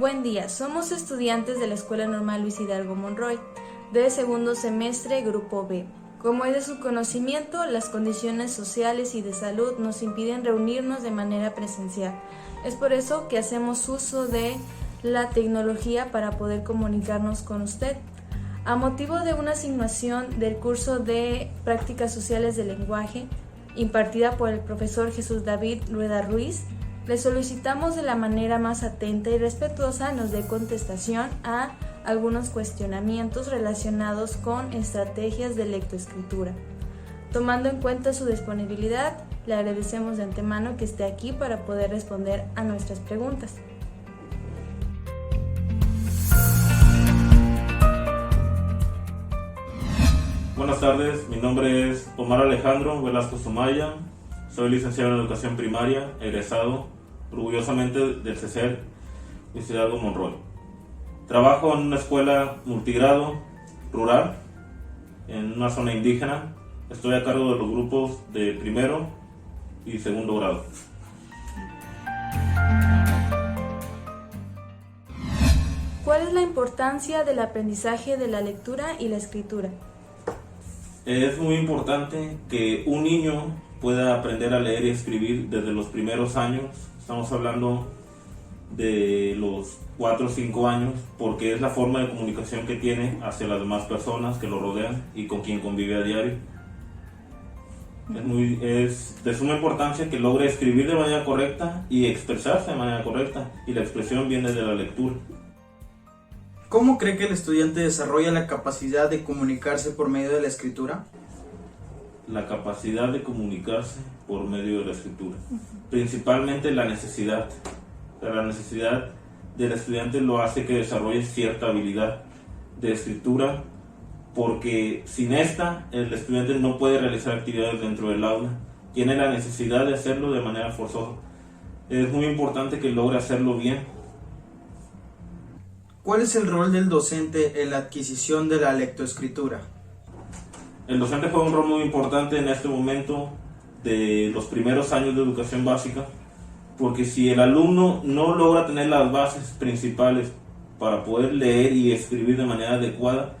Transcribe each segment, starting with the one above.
Buen día, somos estudiantes de la Escuela Normal Luis Hidalgo Monroy, de segundo semestre, Grupo B. Como es de su conocimiento, las condiciones sociales y de salud nos impiden reunirnos de manera presencial. Es por eso que hacemos uso de la tecnología para poder comunicarnos con usted. A motivo de una asignación del curso de Prácticas Sociales del Lenguaje, impartida por el profesor Jesús David Rueda Ruiz, le solicitamos de la manera más atenta y respetuosa nos dé contestación a algunos cuestionamientos relacionados con estrategias de lectoescritura. Tomando en cuenta su disponibilidad, le agradecemos de antemano que esté aquí para poder responder a nuestras preguntas. Buenas tardes, mi nombre es Omar Alejandro Velasco Sumaya, soy licenciado en Educación Primaria, egresado orgullosamente del CECER Luis Hidalgo Monroy. Trabajo en una escuela multigrado rural, en una zona indígena. Estoy a cargo de los grupos de primero y segundo grado. ¿Cuál es la importancia del aprendizaje de la lectura y la escritura? Es muy importante que un niño pueda aprender a leer y escribir desde los primeros años. Estamos hablando de los 4 o 5 años, porque es la forma de comunicación que tiene hacia las demás personas que lo rodean y con quien convive a diario. Es de suma importancia que logre escribir de manera correcta y expresarse de manera correcta, y la expresión viene de la lectura. ¿Cómo cree que el estudiante desarrolla la capacidad de comunicarse por medio de la escritura? La capacidad de comunicarse por medio de la escritura. Principalmente la necesidad. La necesidad del estudiante lo hace que desarrolle cierta habilidad de escritura, porque sin esta el estudiante no puede realizar actividades dentro del aula. Tiene la necesidad de hacerlo de manera forzosa. Es muy importante que logre hacerlo bien. ¿Cuál es el rol del docente en la adquisición de la lectoescritura? El docente juega un rol muy importante en este momento de los primeros años de educación básica, porque si el alumno no logra tener las bases principales para poder leer y escribir de manera adecuada,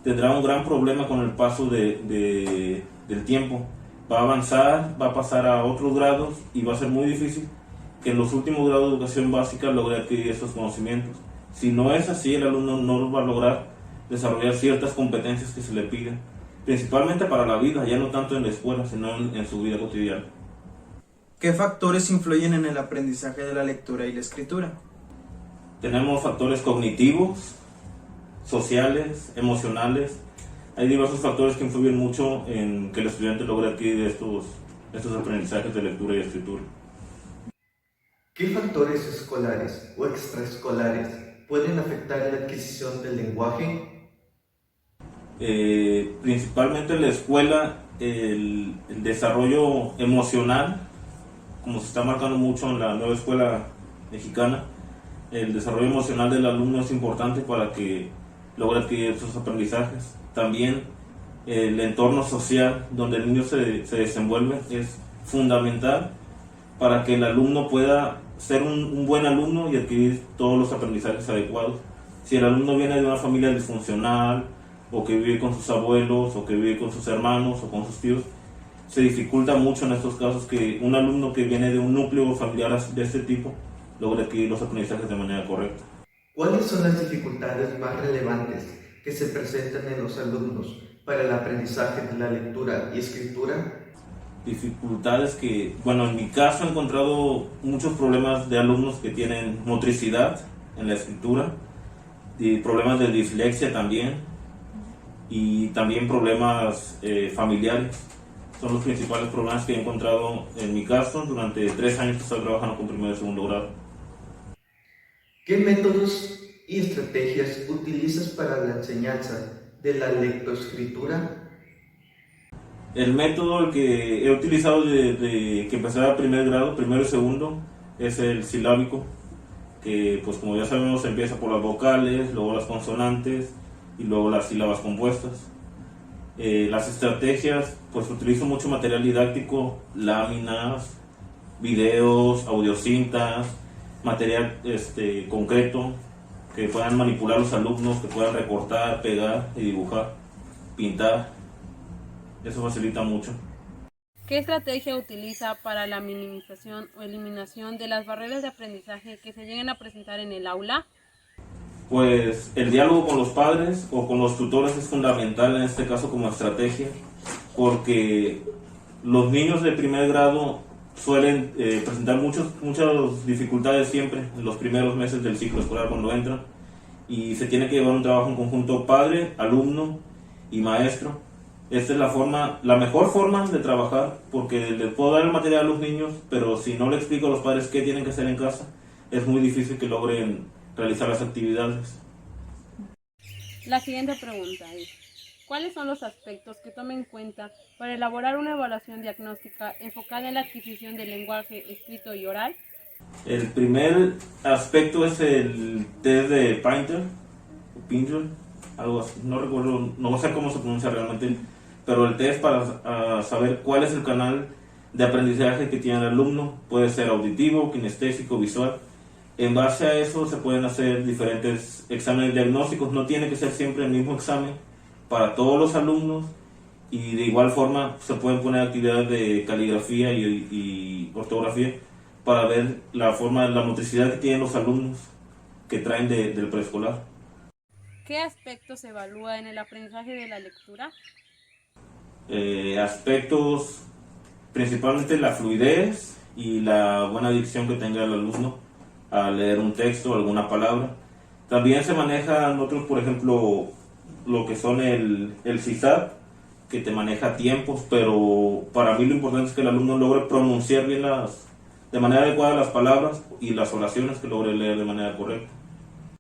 tendrá un gran problema con el paso del tiempo. Va a avanzar, va a pasar a otros grados y va a ser muy difícil que en los últimos grados de educación básica logre adquirir esos conocimientos. Si no es así, el alumno no va a lograr desarrollar ciertas competencias que se le piden, principalmente para la vida, ya no tanto en la escuela, sino en su vida cotidiana. ¿Qué factores influyen en el aprendizaje de la lectura y la escritura? Tenemos factores cognitivos, sociales, emocionales. Hay diversos factores que influyen mucho en que el estudiante logre adquirir estos aprendizajes de lectura y escritura. ¿Qué factores escolares o extraescolares pueden afectar la adquisición del lenguaje? Principalmente en la escuela, el desarrollo emocional, como se está marcando mucho en la nueva escuela mexicana. El desarrollo emocional del alumno es importante para que logre adquirir esos aprendizajes. También el entorno social donde el niño se desenvuelve es fundamental para que el alumno pueda ser un buen alumno y adquirir todos los aprendizajes adecuados. Si el alumno viene de una familia disfuncional, o que vive con sus abuelos, o que vive con sus hermanos o con sus tíos, se dificulta mucho en estos casos que un alumno que viene de un núcleo familiar de este tipo logre adquirir los aprendizajes de manera correcta. ¿Cuáles son las dificultades más relevantes que se presentan en los alumnos para el aprendizaje de la lectura y escritura? Dificultades que, en mi caso he encontrado muchos problemas de alumnos que tienen motricidad en la escritura, y problemas de dislexia también, y también problemas familiares. Son los principales problemas que he encontrado en mi caso durante 3 años que estoy trabajando con primero y segundo grado. ¿Qué métodos y estrategias utilizas para la enseñanza de la lectoescritura? El método que he utilizado desde que empecé a primer grado, primero y segundo, es el silábico, que pues como ya sabemos empieza por las vocales, luego las consonantes y luego las sílabas compuestas. Las estrategias, pues utilizo mucho material didáctico, láminas, videos, audiocintas, material concreto, que puedan manipular los alumnos, que puedan recortar, pegar y dibujar, pintar. Eso facilita mucho. ¿Qué estrategia utiliza para la minimización o eliminación de las barreras de aprendizaje que se lleguen a presentar en el aula? Pues el diálogo con los padres o con los tutores es fundamental en este caso como estrategia, porque los niños de primer grado suelen presentar muchas dificultades siempre en los primeros meses del ciclo escolar cuando entran, y se tiene que llevar un trabajo en conjunto padre, alumno y maestro. Esta es la mejor forma de trabajar, porque les puedo dar el material a los niños, pero si no le explico a los padres qué tienen que hacer en casa, es muy difícil que logren realizar las actividades. La siguiente pregunta es, ¿cuáles son los aspectos que toma en cuenta para elaborar una evaluación diagnóstica enfocada en la adquisición del lenguaje escrito y oral? El primer aspecto es el test de Pinter, algo así, no recuerdo, no sé cómo se pronuncia realmente, pero el test para saber cuál es el canal de aprendizaje que tiene el alumno. Puede ser auditivo, kinestésico, visual. En base a eso se pueden hacer diferentes exámenes diagnósticos. No tiene que ser siempre el mismo examen para todos los alumnos, y de igual forma se pueden poner actividades de caligrafía y ortografía para ver la motricidad que tienen los alumnos que traen del preescolar. ¿Qué aspectos se evalúa en el aprendizaje de la lectura? Aspectos principalmente la fluidez y la buena dicción que tenga el alumno al leer un texto o alguna palabra. También se manejan otros, por ejemplo, lo que son el CISAT, que te maneja tiempos, pero para mí lo importante es que el alumno logre pronunciar bien de manera adecuada las palabras y las oraciones, que logre leer de manera correcta.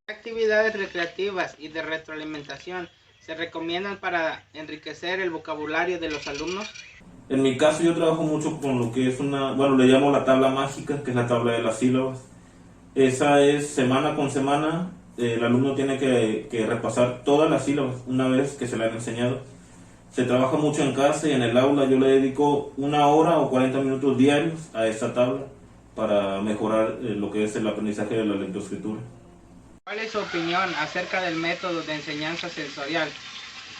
¿Qué actividades recreativas y de retroalimentación se recomiendan para enriquecer el vocabulario de los alumnos? En mi caso yo trabajo mucho con lo que es le llamo la tabla mágica, que es la tabla de las sílabas. Esa es semana con semana, el alumno tiene que repasar todas las sílabas una vez que se le han enseñado. Se trabaja mucho en casa y en el aula. Yo le dedico 1 hora o 40 minutos diarios a esta tabla para mejorar lo que es el aprendizaje de la lectoescritura. ¿Cuál es su opinión acerca del método de enseñanza sensorial?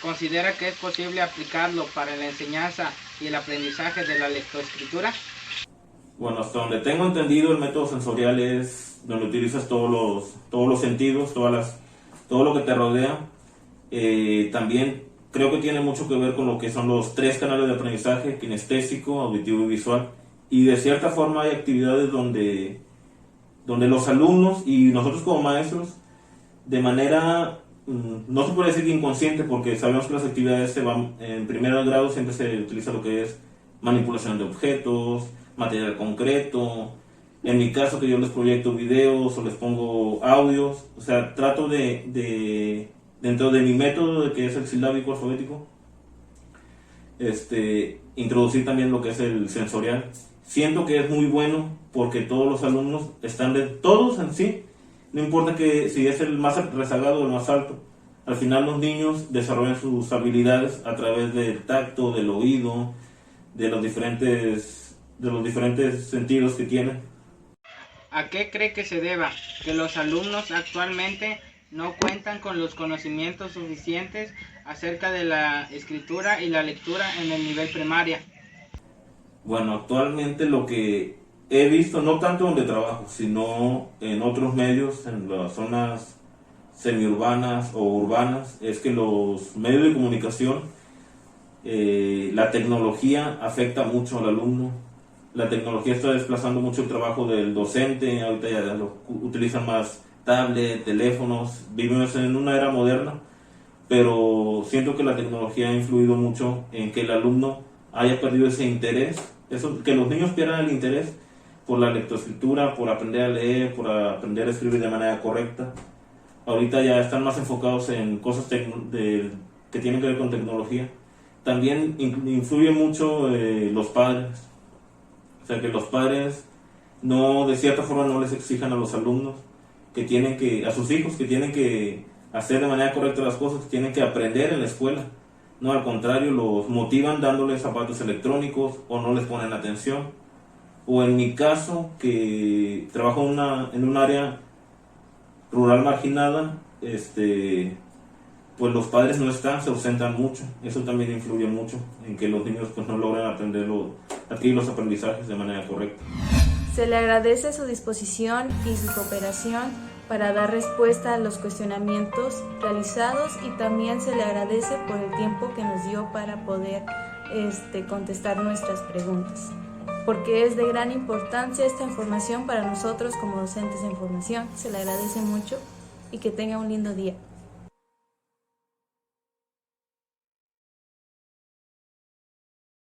¿Considera que es posible aplicarlo para la enseñanza y el aprendizaje de la lectoescritura? Bueno, hasta donde tengo entendido, el método sensorial es donde utilizas todos los sentidos, todo lo que te rodea. También creo que tiene mucho que ver con lo que son los 3 canales de aprendizaje: kinestésico, auditivo y visual. Y de cierta forma hay actividades donde los alumnos y nosotros como maestros, de manera, no se puede decir inconsciente, porque sabemos que las actividades se van, en primer grado siempre se utiliza lo que es manipulación de objetos, material concreto. En mi caso, que yo les proyecto videos o les pongo audios, o sea, trato de dentro de mi método, que es el silábico alfabético, introducir también lo que es el sensorial. Siento que es muy bueno porque todos los alumnos todos en sí, no importa que si es el más rezagado o el más alto, al final los niños desarrollan sus habilidades a través del tacto, del oído, de los diferentes sentidos que tienen. ¿A qué cree que se deba que los alumnos actualmente no cuentan con los conocimientos suficientes acerca de la escritura y la lectura en el nivel primaria? Bueno, actualmente lo que he visto, no tanto donde trabajo, sino en otros medios, en las zonas semiurbanas o urbanas, es que los medios de comunicación, la tecnología afecta mucho al alumno. La tecnología está desplazando mucho el trabajo del docente. Ahorita ya utilizan más tablet, teléfonos. Vivimos en una era moderna, pero siento que la tecnología ha influido mucho en que el alumno haya perdido ese interés, que los niños pierdan el interés por la lectoescritura, por aprender a leer, por aprender a escribir de manera correcta. Ahorita ya están más enfocados en cosas que tienen que ver con tecnología. También influye mucho los padres. O sea, que los padres de cierta forma no les exijan a los alumnos a sus hijos, que tienen que hacer de manera correcta las cosas, que tienen que aprender en la escuela. No, al contrario, los motivan dándoles zapatos electrónicos o no les ponen atención. o en mi caso, que trabajo en un área rural marginada, pues los padres no están, se ausentan mucho. Eso también influye mucho en que los niños pues no logran adquirir los aprendizajes de manera correcta. Se le agradece su disposición y su cooperación para dar respuesta a los cuestionamientos realizados, y también se le agradece por el tiempo que nos dio para poder contestar nuestras preguntas, porque es de gran importancia esta información para nosotros como docentes en formación. Se le agradece mucho y que tenga un lindo día.